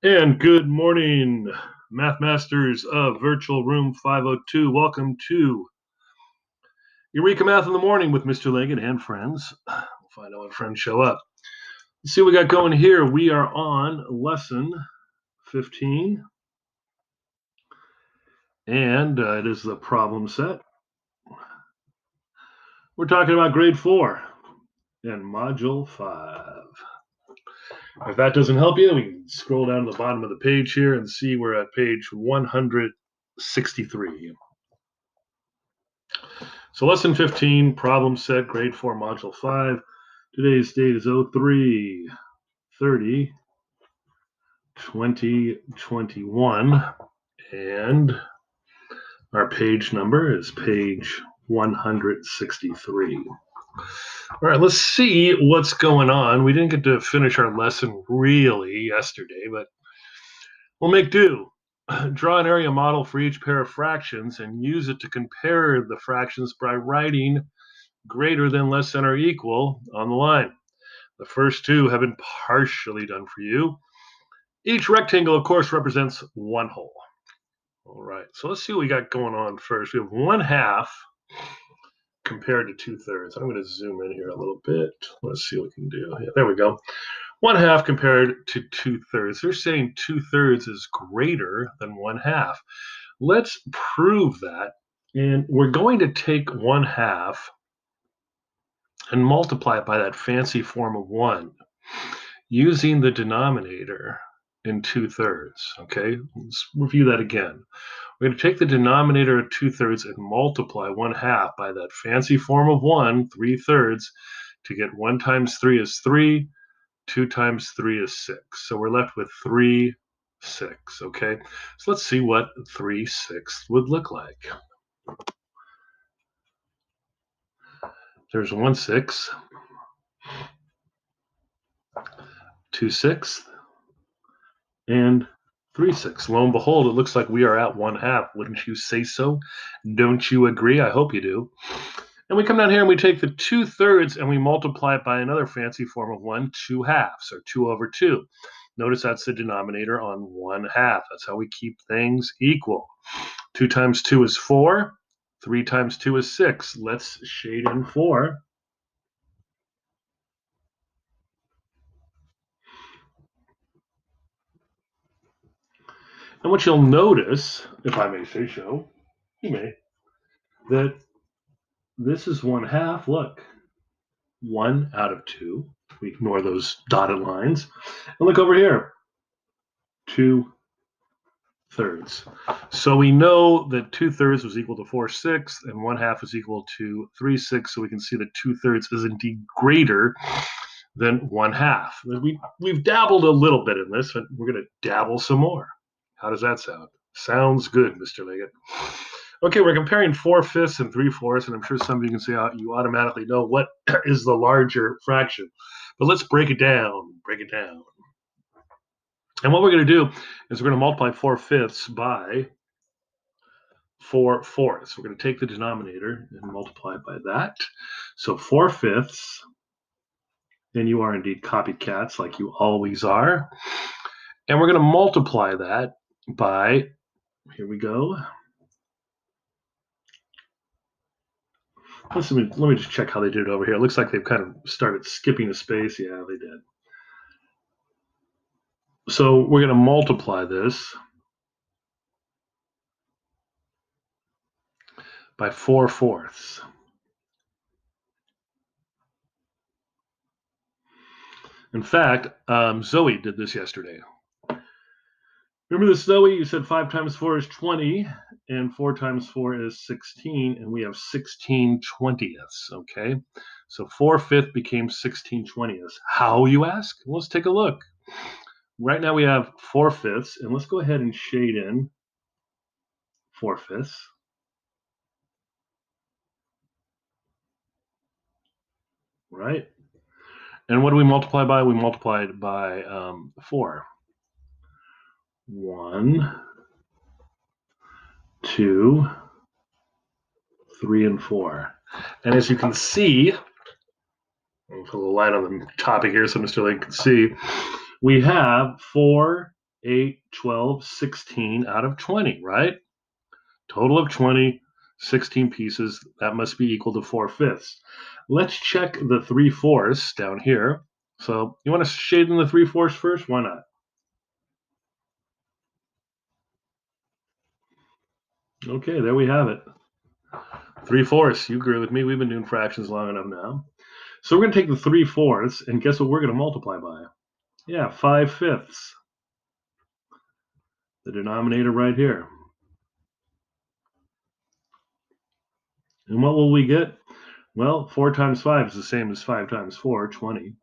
And good morning, Math Masters of Virtual Room 502. Welcome to Eureka Math in the Morning with Mr. Leggett and friends. We'll find out when friends show up. Let's see what we got going here. We are on lesson 15, and it is the problem set. We're talking about grade 4 and module 5. If that doesn't help you, we can scroll down to the bottom of the page here and see we're at page 163. So lesson 15, problem set, grade 4, module 5. Today's date is 03/30/2021, and our page number is page 163. All right, let's see what's going on. We didn't get to finish our lesson really yesterday, but we'll make do. Draw an area model for each pair of fractions and use it to compare the fractions by writing greater than, less than, or equal on the line. The first two have been partially done for you. Each rectangle, of course, represents one whole. All right, so let's see what we got going on first. We have 1/2 compared to 2/3. I'm going to zoom in here a little bit. Let's see what we can do. Yeah, there we go. 1/2 compared to 2/3. They're saying 2/3 is greater than 1/2. Let's prove that. And we're going to take 1/2 and multiply it by that fancy form of 1 using the denominator in 2/3. Okay, let's review that again. We're going to take the denominator of 2/3 and multiply 1/2 by that fancy form of 1, 3/3, to get 1 times 3 is 3, 2 times 3 is 6. So we're left with 3/6. Okay, so let's see what 3/6 would look like. There's 1/6, 2/6, and 3/6. Lo and behold, it looks like we are at 1/2. Wouldn't you say so? Don't you agree? I hope you do. And we come down here and we take the 2/3 and we multiply it by another fancy form of 1, 2/2, or 2/2. Notice that's the denominator on 1/2. That's how we keep things equal. 2 times 2 is 4. 3 times 2 is 6. Let's shade in 4. And what you'll notice, if I may say so, you may, that this is 1/2. Look, 1 out of 2. We ignore those dotted lines. And look over here, 2/3. So we know that 2/3 was equal to 4/6, and 1/2 is equal to 3/6. So we can see that 2/3 is indeed greater than 1/2. We've dabbled a little bit in this, and we're going to dabble some more. How does that sound? Sounds good, Mr. Leggett. Okay, we're comparing 4/5 and 3/4, and I'm sure some of you can say you automatically know what is the larger fraction. But let's break it down. And what we're going to do is we're going to multiply 4/5 by 4/4. We're going to take the denominator and multiply it by that. So 4/5, and you are indeed copycats like you always are. And we're going to multiply that by, here we go. Let me just check how they did it over here. It looks like they've kind of started skipping a space. Yeah, they did. So we're going to multiply this by 4/4. In fact, Zoe did this yesterday. Remember this, Zoe? You said 5 times 4 is 20, and 4 times 4 is 16, and we have 16/20ths, okay? So 4/5 became 16/20ths. How, you ask? Well, let's take a look. Right now we have 4/5, and let's go ahead and shade in 4/5. Right? And what do we multiply by? We multiplied by 4. 1, 2, 3, and 4. And as you can see, I'll put a little light on the topic here so Mr. Lake can see, we have 4 8, 12, 16 out of 20, right? Total of 20, 16 pieces. That must be equal to 4/5. Let's check the 3/4 down here. So you want to shade in the 3/4 first? Why not? Okay, there we have it. 3/4. You agree with me. We've been doing fractions long enough now. So we're going to take the 3/4 and guess what we're going to multiply by? Yeah, 5/5. The denominator right here. And what will we get? Well, 4 times 5 is the same as 5 times 4, 20.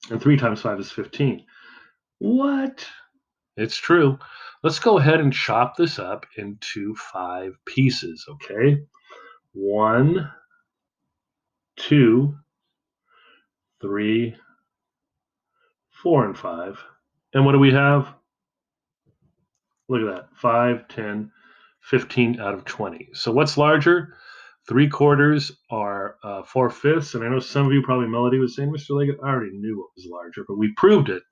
And 3 times 5 is 15. What? It's true. Let's go ahead and chop this up into 5 pieces, okay? 1, 2, 3, 4, and 5. And what do we have? Look at that. 5, 10, 15 out of 20. So what's larger? 3/4 are 4/5. And I know some of you, probably Melody, was saying, Mr. Leggett, I already knew what was larger, but we proved it.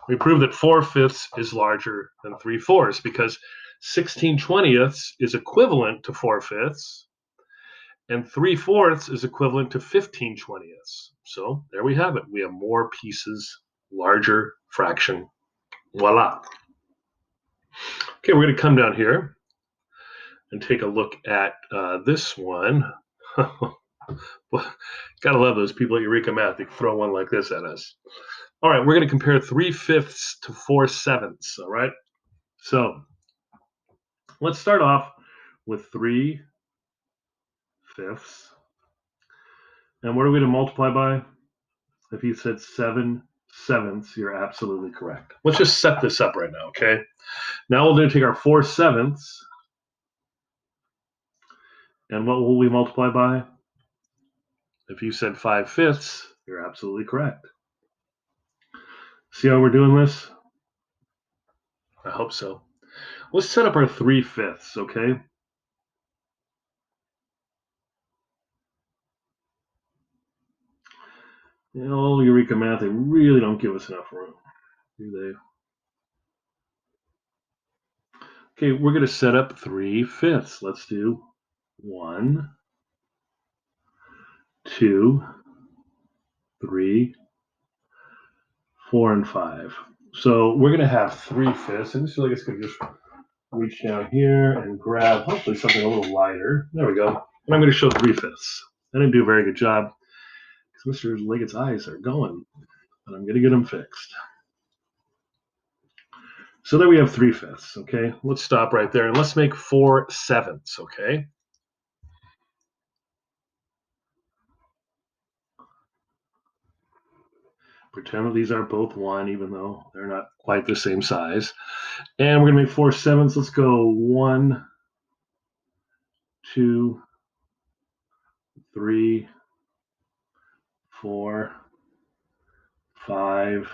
We proved that 4/5 is larger than 3/4 because 16/20 is equivalent to 4/5, and 3/4 is equivalent to 15/20. So there we have it. We have more pieces, larger fraction. Voila. Okay, we're going to come down here and take a look at this one. Gotta love those people at Eureka Math. They throw one like this at us. All right, we're going to compare 3/5 to 4/7. All right, so let's start off with 3/5. And what are we going to multiply by? If you said 7/7, you're absolutely correct. Let's just set this up right now, okay? Now we're going to take our 4/7, and what will we multiply by? If you said 5/5, you're absolutely correct. See how we're doing this? I hope so. Let's set up our 3/5, okay? You know, Eureka Math, they really don't give us enough room, do they? Okay, we're going to set up 3/5. Let's do 1, 2, 3, 4, and 5. So we're going to have 3/5. And this is like it's going to just reach down here and grab hopefully something a little lighter. There we go. And I'm going to show 3/5. I didn't do a very good job because Mr. Leggett's eyes are going, but I'm going to get them fixed. So there we have 3/5. Okay, let's stop right there and let's make 4/7. Okay. Pretend that these are both 1, even though they're not quite the same size. And we're going to make 4/7. Let's go 1, 2, 3, 4, 5,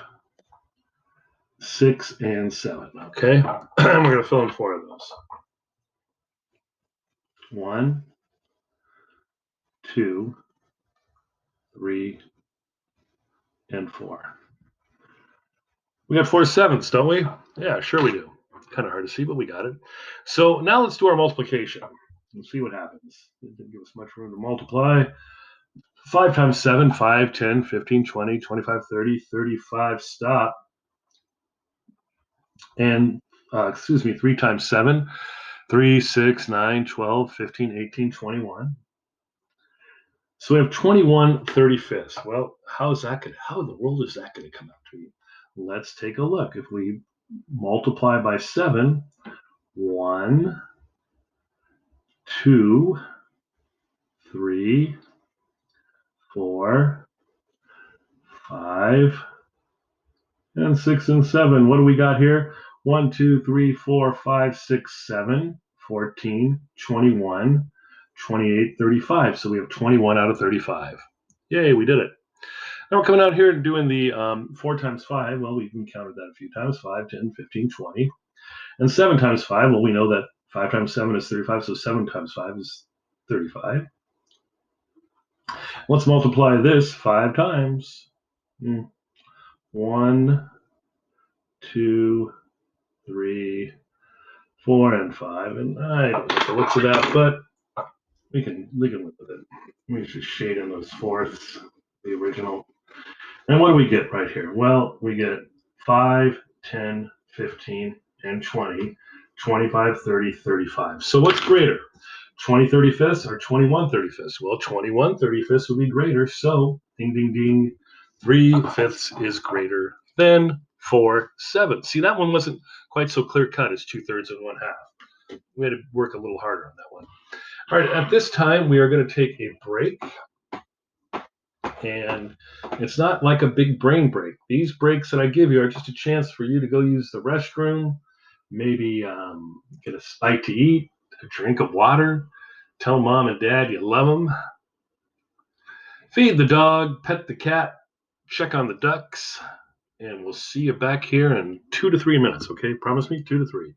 6, and 7. Okay. And we're going to fill in 4 of those. 1, 2, 3, and 4. We got 4/7, don't we? Yeah, sure we do. Kind of hard to see, but we got it. So now let's do our multiplication. Let's see what happens. It didn't give us much room to multiply. 5 times 7, 5, 10, 15, 20, 25, 30, 35, stop. And, 3 times 7, 3, 6, 9, 12, 15, 18, 21. So we have 21/35. Well, how in the world is that going to come out to you? Let's take a look. If we multiply by 7, 1, 2, 3, 4, 5, and 6 and 7. What do we got here? 1, 2, 3, 4, 5, 6, 7, 14, 21, 28, 35. So we have 21 out of 35. Yay, we did it. Now we're coming out here and doing the 4 times 5. Well, we've encountered that a few times. 5, 10, 15, 20. And 7 times 5. Well, we know that 5 times 7 is 35. So 7 times 5 is 35. Let's multiply this 5 times. 1, 2, 3, 4, and 5. And I don't like the looks of that, but we can live with it. Let me just shade in those fourths, the original. And what do we get right here? Well, we get 5, 10, 15, and 20, 25, 30, 35. So what's greater? 20 35ths or 21 35ths? Well, 21 35ths would be greater. So ding, ding, ding. 3/5 is greater than 4/7. See, that one wasn't quite so clear cut as 2/3 and 1/2. We had to work a little harder on that one. All right, at this time, we are going to take a break. And it's not like a big brain break. These breaks that I give you are just a chance for you to go use the restroom, maybe get a bite to eat, a drink of water, tell mom and dad you love them, feed the dog, pet the cat, check on the ducks, and we'll see you back here in 2 to 3 minutes, okay? Promise me 2 to 3.